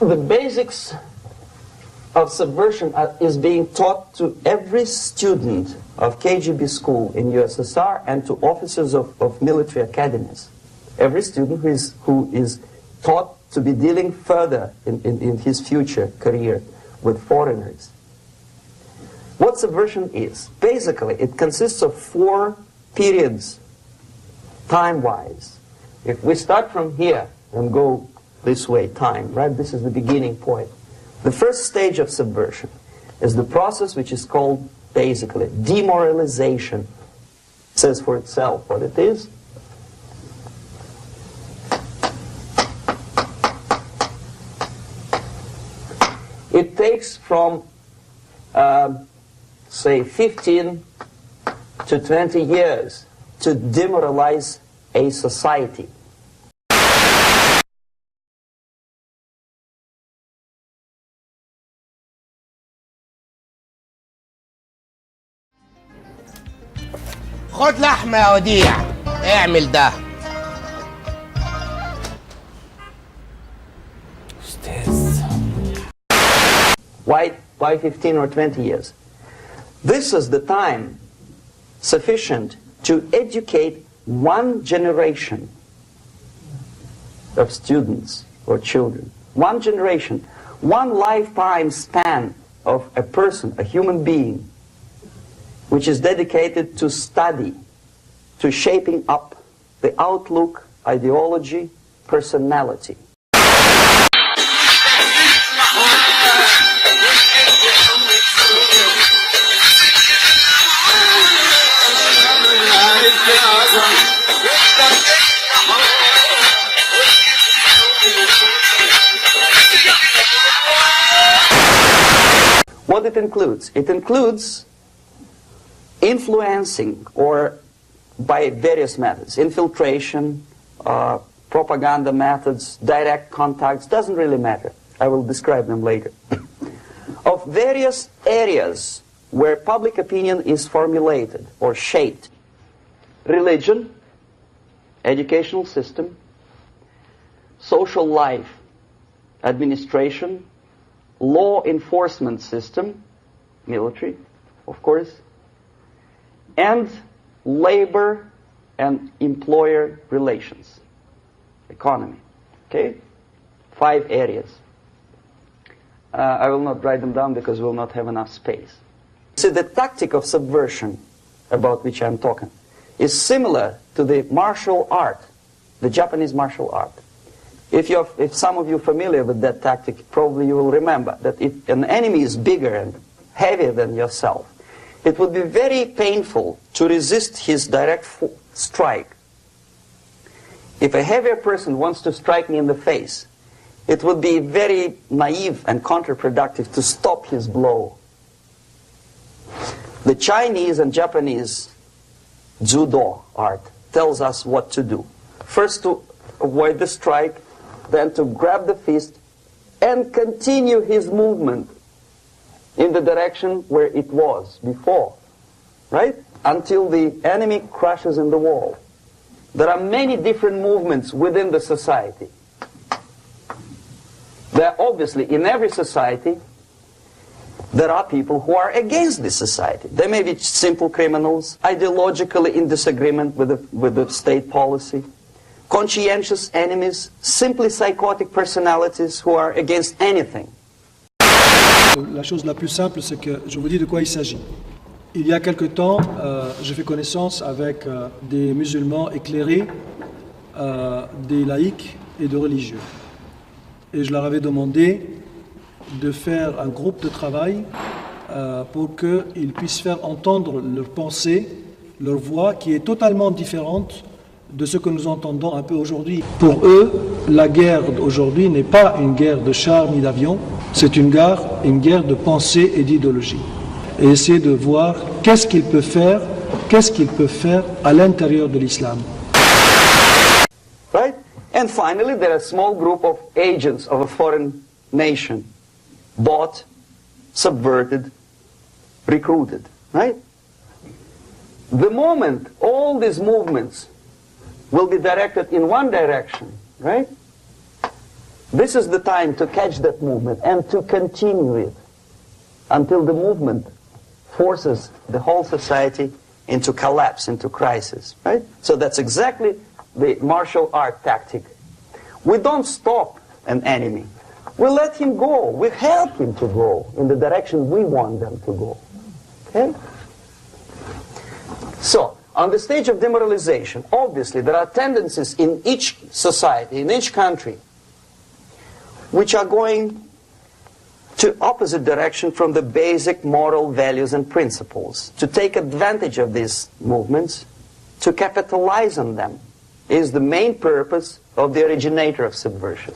The basics of subversion is being taught to every student of KGB school in USSR and to officers of military academies. Every student who is taught to be dealing further in his future career with foreigners. What subversion is? Basically, it consists of 4 periods, time-wise. If we start from here and go this way, time, right? This is the beginning point. The first stage of subversion is the process which is called, basically, demoralization. It says for itself what it is. It takes from, say, 15 to 20 years to demoralize a society. خد لحمة يا وديع، اعمل ده. Why 15 or 20 years? This is the time sufficient to educate one generation of students or children. One generation, one lifetime span of a person, a human being, which is dedicated to study, to shaping up the outlook, ideology, personality. What it includes? It includes influencing, or by various methods, infiltration, propaganda methods, direct contacts, doesn't really matter. I will describe them later. Of various areas where public opinion is formulated or shaped. Religion, educational system, social life, administration, law enforcement system, military, of course, and labor and employer relations, economy. Okay? 5 areas. I will not write them down because we will not have enough space. So the tactic of subversion, about which I'm talking, is similar to the martial art, the Japanese martial art. If some of you are familiar with that tactic, probably you will remember that if an enemy is bigger and heavier than yourself, it would be very painful to resist his direct strike. If a heavier person wants to strike me in the face, it would be very naive and counterproductive to stop his blow. The Chinese and Japanese judo art tells us what to do. First to avoid the strike, then to grab the fist and continue his movement in the direction where it was before, right? Until the enemy crashes in the wall. There are many different movements within the society. There are obviously, in every society, there are people who are against this society. They may be simple criminals, ideologically in disagreement with the state policy, conscientious enemies, simply psychotic personalities who are against anything. La chose la plus simple, c'est que je vous dis de quoi il s'agit. Il y a quelque temps, j'ai fait connaissance avec des musulmans éclairés, des laïcs et de religieux. Et je leur avais demandé de faire un groupe de travail pour qu'ils puissent faire entendre leur pensée, leur voix, qui est totalement différente de ce que nous entendons un peu aujourd'hui. Pour eux, la guerre d'aujourd'hui n'est pas une guerre de chars ni d'avions, c'est une guerre de pensée et d'idéologie. Et essayer de voir qu'est-ce qu'ils peuvent faire à l'intérieur de l'islam. Right? And finally, there are a small group of agents of a foreign nation, bought, subverted, recruited, right? The moment all these movements will be directed in one direction, right? This is the time to catch that movement and to continue it until the movement forces the whole society into collapse, into crisis, right? So that's exactly the martial art tactic. We don't stop an enemy. We let him go. We help him to go in the direction we want them to go. Okay? So, on the stage of demoralization, obviously there are tendencies in each society, in each country, which are going to opposite direction from the basic moral values and principles. To take advantage of these movements, to capitalize on them, is the main purpose of the originator of subversion.